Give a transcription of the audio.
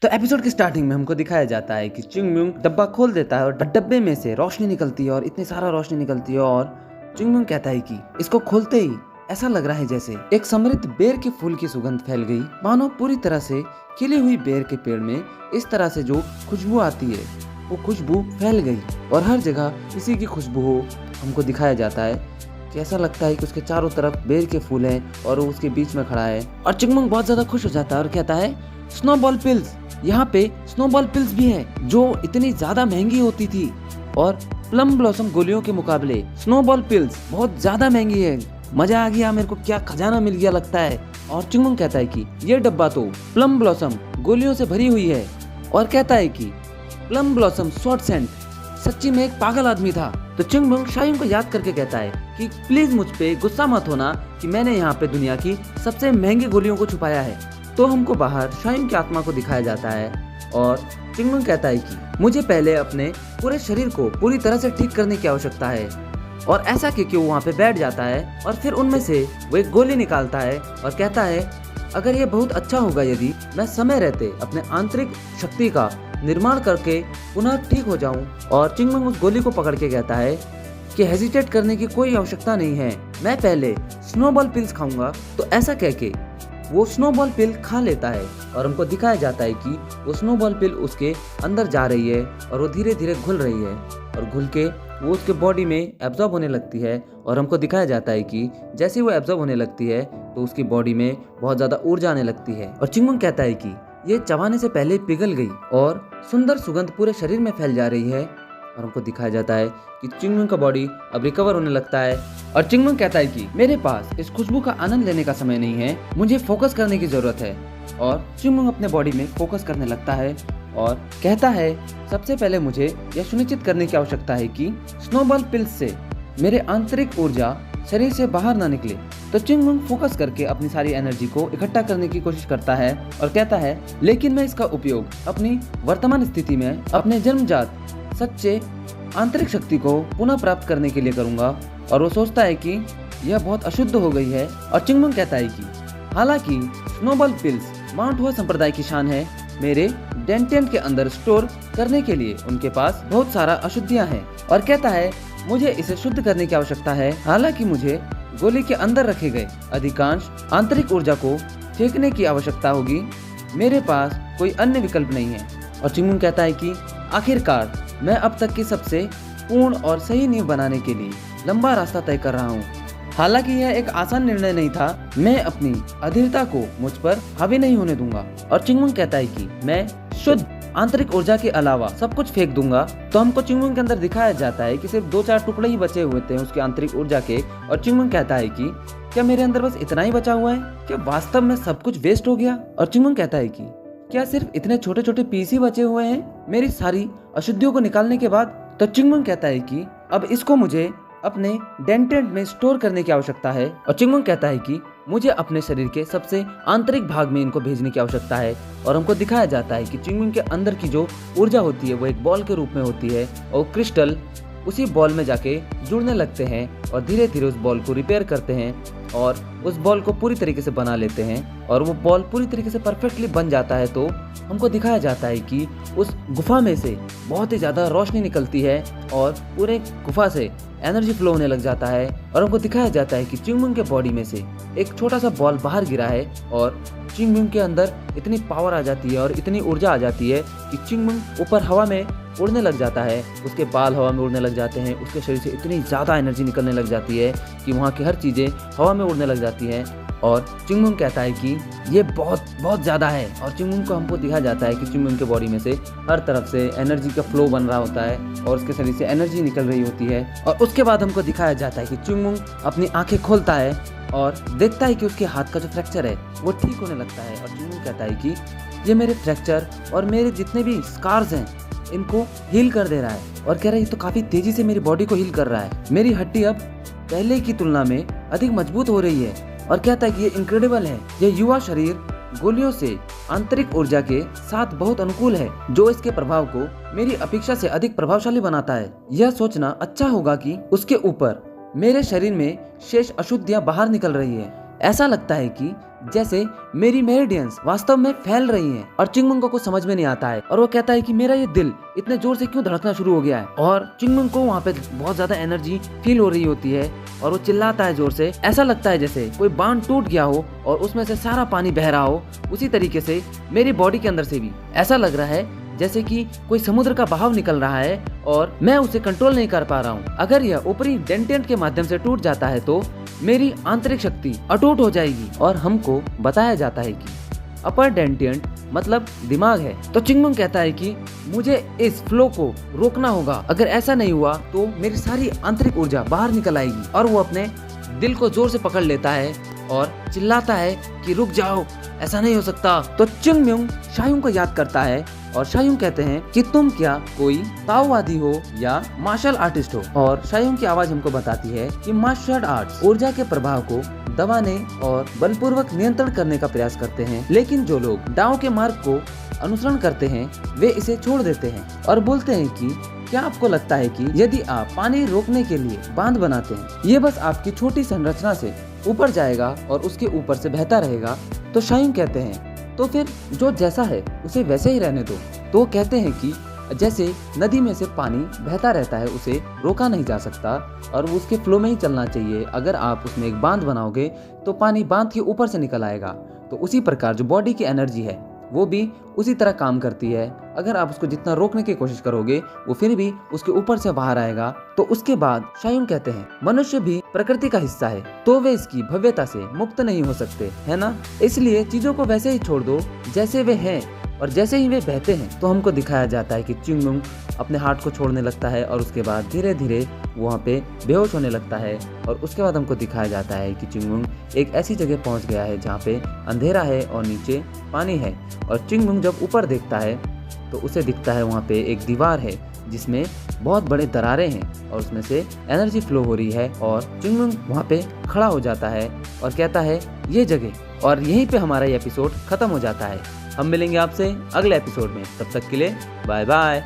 तो एपिसोड की स्टार्टिंग में हमको दिखाया जाता है कि चिंगम्यूंग डब्बा खोल देता है और डब्बे में से रोशनी निकलती है और इतनी सारा रोशनी निकलती है और चिंगम्यूंग कहता है कि इसको खोलते ही ऐसा लग रहा है जैसे एक समृद्ध बेर के फूल की सुगंध फैल गई, मानो पूरी तरह से खिली हुई बेर के पेड़ में इस तरह से जो खुशबू आती है वो खुशबू फैल गई और हर जगह इसी की खुशबू हो हमको दिखाया जाता है कि ऐसा लगता है कि उसके चारों तरफ बेर के फूल हैं और वो उसके बीच में खड़ा है। और चिंगम्यूंग बहुत ज्यादा खुश हो जाता है और कहता है स्नोबॉल पिल्स, यहाँ पे स्नोबॉल पिल्स भी है जो इतनी ज्यादा महंगी होती थी और प्लम ब्लॉसम गोलियों के मुकाबले स्नोबॉल पिल्स बहुत ज्यादा महंगी है। मजा आ गया, मेरे को क्या खजाना मिल गया लगता है। और चिंगम्यूंग कहता है कि ये डब्बा तो प्लम ब्लॉसम गोलियों से भरी हुई है और कहता है कि प्लम ब्लॉसम शॉर्ट सेंट सच्ची में एक पागल आदमी था। तो चिंगम्यूंग शायूंग को याद करके कहता है कि प्लीज मुझ पे गुस्सा मत होना कि मैंने यहाँ पे दुनिया की सबसे महंगी गोलियों को छुपाया है। तो हमको बाहर शायूंग की आत्मा को दिखाया जाता है और चिंगम्यूंग कहता है कि मुझे पहले अपने पूरे शरीर को पूरी तरह से ठीक करने की आवश्यकता है। और ऐसा कि वो वहाँ पे बैठ जाता है और फिर उनमें से वो एक गोली निकालता है और कहता है अगर ये बहुत अच्छा होगा यदि मैं समय रहते अपने आंतरिक शक्ति का निर्माण करके पुनः ठीक हो जाऊं। और चिंगम्यूंग उस गोली को पकड़ के कहता है कि हेजिटेट करने की कोई आवश्यकता नहीं है, मैं पहले स्नोबॉल पिल्स खाऊंगा। तो ऐसा कह के वो स्नोबॉल पिल खा लेता है और हमको दिखाया जाता है कि वो स्नोबॉल पिल उसके अंदर जा रही है और वो धीरे धीरे घुल रही है और घुल के वो उसके बॉडी में एब्जॉर्ब होने लगती है। और हमको दिखाया जाता है कि जैसे वो एब्जॉर्ब होने लगती है तो उसकी बॉडी में बहुत ज्यादा ऊर्जा आने लगती है। और चिंगम्यूंग कहता है कि ये चबाने से पहले पिघल गई और सुंदर सुगंध पूरे शरीर में फैल जा रही है। और हमको दिखाया जाता है कि चिंगम्यूंग का बॉडी अब रिकवर होने लगता है। और चिंगम्यूंग कहता है कि मेरे पास इस खुशबू का आनंद लेने का समय नहीं है, मुझे फोकस करने की जरूरत है। और चिंगम्यूंग अपने बॉडी में फोकस करने लगता है और कहता है सबसे पहले मुझे यह सुनिश्चित करने की आवश्यकता है कि स्नोबॉल पिल्स से मेरे आंतरिक ऊर्जा शरीर से बाहर ना निकले। तो चिंगम्यूंग फोकस करके अपनी सारी एनर्जी को इकट्ठा करने की कोशिश करता है और कहता है लेकिन मैं इसका उपयोग अपनी वर्तमान स्थिति में अपने जन्मजात सच्चे आंतरिक शक्ति को पुनः प्राप्त करने के लिए करूंगा। और वो सोचता है कि यह बहुत अशुद्ध हो गई है। और चिंगम्यूंग कहता है कि हालांकि स्नोबॉल पिल्स माउंट हुआ संप्रदाय की शान है, मेरे डेंटेंट के अंदर स्टोर करने के लिए उनके पास बहुत सारा अशुद्धियां हैं। और कहता है मुझे इसे शुद्ध करने की आवश्यकता है, हालांकि मुझे गोली के अंदर रखे गए अधिकांश आंतरिक ऊर्जा को फेंकने की आवश्यकता होगी, मेरे पास कोई अन्य विकल्प नहीं है। और चिंगम्यूंग कहता है कि आखिरकार मैं अब तक की सबसे पूर्ण और सही नींव बनाने के लिए लंबा रास्ता तय कर रहा हूँ। हालांकि यह एक आसान निर्णय नहीं था, मैं अपनी अधीरता को मुझ पर हावी नहीं होने दूंगा। और चिंगम्यूंग कहता है कि मैं शुद्ध आंतरिक ऊर्जा के अलावा सब कुछ फेंक दूंगा। तो हमको चिंगम्यूंग के अंदर दिखाया जाता है कि सिर्फ 2-4 टुकड़े ही बचे हुए थे उसके आंतरिक ऊर्जा के। और चिंगम्यूंग कहता है कि क्या मेरे अंदर बस इतना ही बचा हुआ है, क्या वास्तव में सब कुछ वेस्ट हो गया। और चिंगम्यूंग कहता है कि क्या सिर्फ इतने छोटे छोटे पीस ही बचे हुए हैं मेरी सारी अशुद्धियों को निकालने के बाद। तो चिंगम्यूंग कहता है कि अब इसको मुझे अपने डेंटेंट में स्टोर करने की आवश्यकता है। और चिंगम्यूंग कहता है कि मुझे अपने शरीर के सबसे आंतरिक भाग में इनको भेजने की आवश्यकता है। और हमको दिखाया जाता है कि चिंगम्यूंग के अंदर की जो ऊर्जा होती है वो एक बॉल के रूप में होती है और क्रिस्टल उसी बॉल में जाके जुड़ने लगते हैं और धीरे धीरे उस बॉल को रिपेयर करते हैं और उस बॉल को पूरी तरीके से बना लेते हैं और वो बॉल पूरी तरीके से परफेक्टली बन जाता है। तो हमको दिखाया जाता है कि उस गुफा में से बहुत ही ज्यादा रोशनी निकलती है और पूरे गुफा से एनर्जी फ्लो होने लग जाता है। और हमको दिखाया जाता है कि चिंगम्यूंग के बॉडी में से एक छोटा सा बॉल बाहर गिरा है और चिंगम्यूंग के अंदर इतनी पावर आ जाती है और इतनी ऊर्जा आ जाती है कि चिंगम्यूंग ऊपर हवा में उड़ने लग जाता है, उसके बाल हवा में उड़ने लग जाते हैं, उसके शरीर से इतनी ज़्यादा एनर्जी निकलने लग जाती है कि वहाँ की हर चीज़ें हवा में उड़ने लग जाती हैं। और चिंगम्यूंग कहता है कि ये बहुत बहुत ज़्यादा है। और चिंगम्यूंग को हमको दिखाया जाता है कि चिंगम्यूंग के बॉडी में से हर तरफ से एनर्जी का फ्लो बन रहा होता है और उसके शरीर से एनर्जी निकल रही होती है। और उसके बाद हमको दिखाया जाता है कि चिंगम्यूंग अपनी आंखें खोलता है और देखता है कि उसके हाथ का जो फ्रैक्चर है वो ठीक होने लगता है। और चिंगम्यूंग कहता है कि ये मेरे फ्रैक्चर और मेरे जितने भी स्कार्स हैं इनको हील कर दे रहा है। और कह रहा है ये तो काफी तेजी से मेरी बॉडी को हील कर रहा है, मेरी हड्डी अब पहले की तुलना में अधिक मजबूत हो रही है। और कहता है कि ये इनक्रेडिबल है, ये युवा शरीर गोलियों से आंतरिक ऊर्जा के साथ बहुत अनुकूल है जो इसके प्रभाव को मेरी अपेक्षा से अधिक प्रभावशाली बनाता है। यह सोचना अच्छा होगा कि उसके ऊपर मेरे शरीर में शेष अशुद्धियां बाहर निकल रही है। ऐसा लगता है कि जैसे मेरी मेरिडियंस वास्तव में फैल रही हैं और चिंगमुंग को कुछ समझ में नहीं आता है और वो कहता है कि मेरा ये दिल इतने जोर से क्यों धड़कना शुरू हो गया है। और चिंगमुंग को वहाँ पे बहुत ज्यादा एनर्जी फील हो रही होती है और वो चिल्लाता है जोर से। ऐसा लगता है जैसे कोई बांध टूट गया हो और उसमें से सारा पानी बह रहा हो। उसी तरीके से मेरी बॉडी के अंदर से भी ऐसा लग रहा है जैसे कि कोई समुद्र का बहाव निकल रहा है और मैं उसे कंट्रोल नहीं कर पा रहा हूँ। अगर यह ऊपरी डेंटेंट के माध्यम से टूट जाता है तो मेरी आंतरिक शक्ति अटूट हो जाएगी। और हमको बताया जाता है कि अपर डेंटेंट मतलब दिमाग है। तो चिंगमुंग कहता है कि मुझे इस फ्लो को रोकना होगा, अगर ऐसा नहीं हुआ तो मेरी सारी आंतरिक ऊर्जा बाहर निकल आएगी। और वो अपने दिल को जोर से पकड़ लेता है और चिल्लाता है कि रुक जाओ, ऐसा नहीं हो सकता। तो चिंगमुंग शायुंग को याद करता है और शायुंग कहते हैं कि तुम क्या कोई ताओवादी हो या मार्शल आर्टिस्ट हो। और शायुंग की आवाज हमको बताती है कि मार्शल आर्ट्स ऊर्जा के प्रभाव को दबाने और बलपूर्वक नियंत्रण करने का प्रयास करते हैं, लेकिन जो लोग डाओ के मार्ग को अनुसरण करते हैं वे इसे छोड़ देते हैं और बोलते हैं कि क्या आपको लगता है कि यदि आप पानी रोकने के लिए बांध बनाते हैं, ये बस आपकी छोटी संरचना से ऊपर जाएगा और उसके ऊपर से बहता रहेगा। तो शायुंग कहते हैं तो फिर जो जैसा है उसे वैसे ही रहने दो। तो कहते हैं कि जैसे नदी में से पानी बहता रहता है उसे रोका नहीं जा सकता और वो उसके फ्लो में ही चलना चाहिए। अगर आप उसमें एक बांध बनाओगे तो पानी बांध के ऊपर से निकल आएगा। तो उसी प्रकार जो बॉडी की एनर्जी है वो भी उसी तरह काम करती है। अगर आप उसको जितना रोकने की कोशिश करोगे वो फिर भी उसके ऊपर से बाहर आएगा। तो उसके बाद शायुंग कहते हैं मनुष्य भी प्रकृति का हिस्सा है तो वे इसकी भव्यता से मुक्त नहीं हो सकते, है ना। इसलिए चीजों को वैसे ही छोड़ दो जैसे वे हैं और जैसे ही वे बहते हैं। तो हमको दिखाया जाता है कि चिंगमुंग अपने हार्ट को छोड़ने लगता है और उसके बाद धीरे धीरे वहाँ पे बेहोश होने लगता है। और उसके बाद हमको दिखाया जाता है कि चिंगमुंग एक ऐसी जगह पहुँच गया है जहाँ पे अंधेरा है और नीचे पानी है। और चिंगमुंग जब ऊपर देखता है तो उसे दिखता है वहाँ पे एक दीवार है जिसमें बहुत बड़े दरारें हैं और उसमें से एनर्जी फ्लो हो रही है। और चिंगमुंग वहाँ पे खड़ा हो जाता है और कहता है ये जगह। और यहीं पे हमारा ये एपिसोड खत्म हो जाता है। हम मिलेंगे आपसे अगले एपिसोड में, तब तक के लिए बाय बाय।